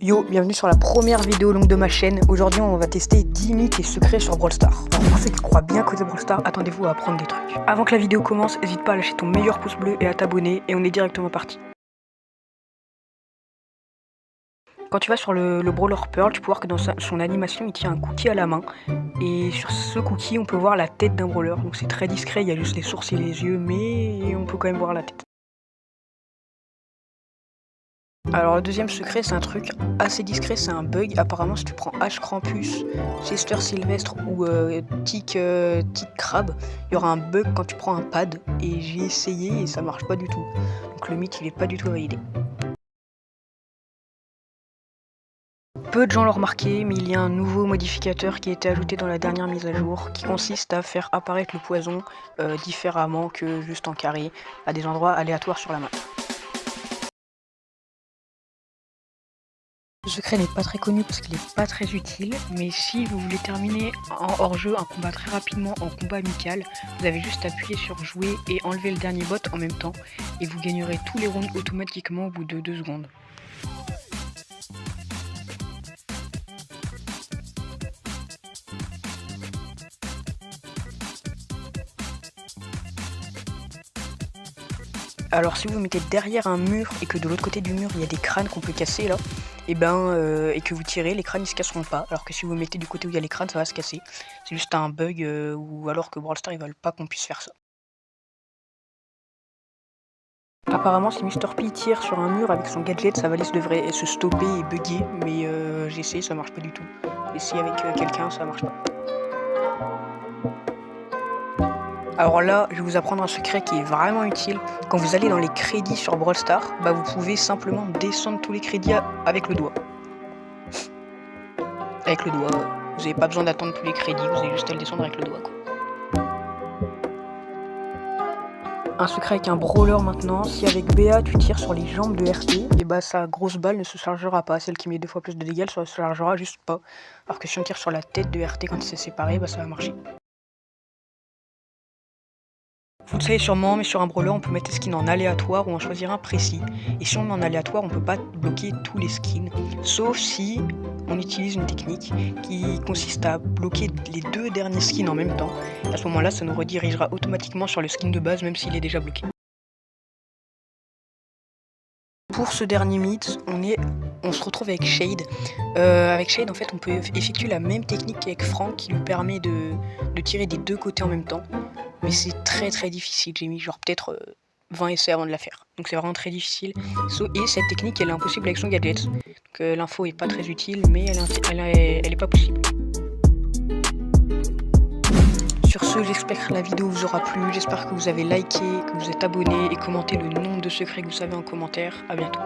Yo, bienvenue sur la première vidéo longue de ma chaîne. Aujourd'hui, on va tester 10 mythes et secrets sur Brawl Stars. Alors, pour ceux qui croient bien côté Brawl Stars, attendez-vous à apprendre des trucs. Avant que la vidéo commence, n'hésite pas à lâcher ton meilleur pouce bleu et à t'abonner, et on est directement parti. Quand tu vas sur le Brawler Pearl, tu peux voir que dans son animation, il tient un cookie à la main. Et sur ce cookie, on peut voir la tête d'un brawler. Donc c'est très discret, il y a juste les sourcils et les yeux, mais on peut quand même voir la tête. Alors le deuxième secret, c'est un truc assez discret, c'est un bug. Apparemment, si tu prends H Krampus, Chester Sylvestre ou Tic Crab, il y aura un bug quand tu prends un pad. Et j'ai essayé et ça marche pas du tout. Donc le mythe, il est pas du tout validé. Peu de gens l'ont remarqué, mais il y a un nouveau modificateur qui a été ajouté dans la dernière mise à jour, qui consiste à faire apparaître le poison différemment que juste en carré, à des endroits aléatoires sur la map. Ce secret n'est pas très connu parce qu'il n'est pas très utile, mais si vous voulez terminer en hors-jeu un combat très rapidement en combat amical, vous avez juste appuyé sur jouer et enlever le dernier bot en même temps, et vous gagnerez tous les rounds automatiquement au bout de 2 secondes. Alors si vous vous mettez derrière un mur et que de l'autre côté du mur il y a des crânes qu'on peut casser là, et que vous tirez, les crânes ils se casseront pas, alors que si vous mettez du côté où il y a les crânes ça va se casser. C'est juste un bug ou alors que Brawl Stars ils veulent pas qu'on puisse faire ça. Apparemment si Mr P tire sur un mur avec son gadget, sa valise devrait se stopper et bugger, mais j'ai essayé, ça marche pas du tout. Et si avec quelqu'un ça marche pas. Alors là, je vais vous apprendre un secret qui est vraiment utile. Quand vous allez dans les crédits sur Brawl Stars, vous pouvez simplement descendre tous les crédits avec le doigt. Avec le doigt, vous n'avez pas besoin d'attendre tous les crédits, vous avez juste à le descendre avec le doigt, quoi. Un secret avec un brawler maintenant, si avec BA tu tires sur les jambes de RT, et sa grosse balle ne se chargera pas. Celle qui met 2 fois plus de dégâts, elle se chargera juste pas. Alors que si on tire sur la tête de RT quand c'est séparé, ça va marcher. Vous le savez sûrement, mais sur un brawler, on peut mettre des skins en aléatoire ou en choisir un précis. Et si on met en aléatoire, on peut pas bloquer tous les skins, sauf si on utilise une technique qui consiste à bloquer les 2 derniers skins en même temps. Et à ce moment-là, ça nous redirigera automatiquement sur le skin de base, même s'il est déjà bloqué. Pour ce dernier mythe, on se retrouve avec Shade. Avec Shade, en fait, on peut effectuer la même technique qu'avec Frank qui lui permet de tirer des 2 côtés en même temps. Mais c'est très très difficile, j'ai mis genre peut-être 20 essais avant de la faire. Donc c'est vraiment très difficile. Et cette technique elle est impossible avec son gadget. Donc l'info est pas très utile, mais elle est pas possible. Sur ce, j'espère que la vidéo vous aura plu, j'espère que vous avez liké, que vous êtes abonné et commenté le nombre de secrets que vous savez en commentaire. A bientôt.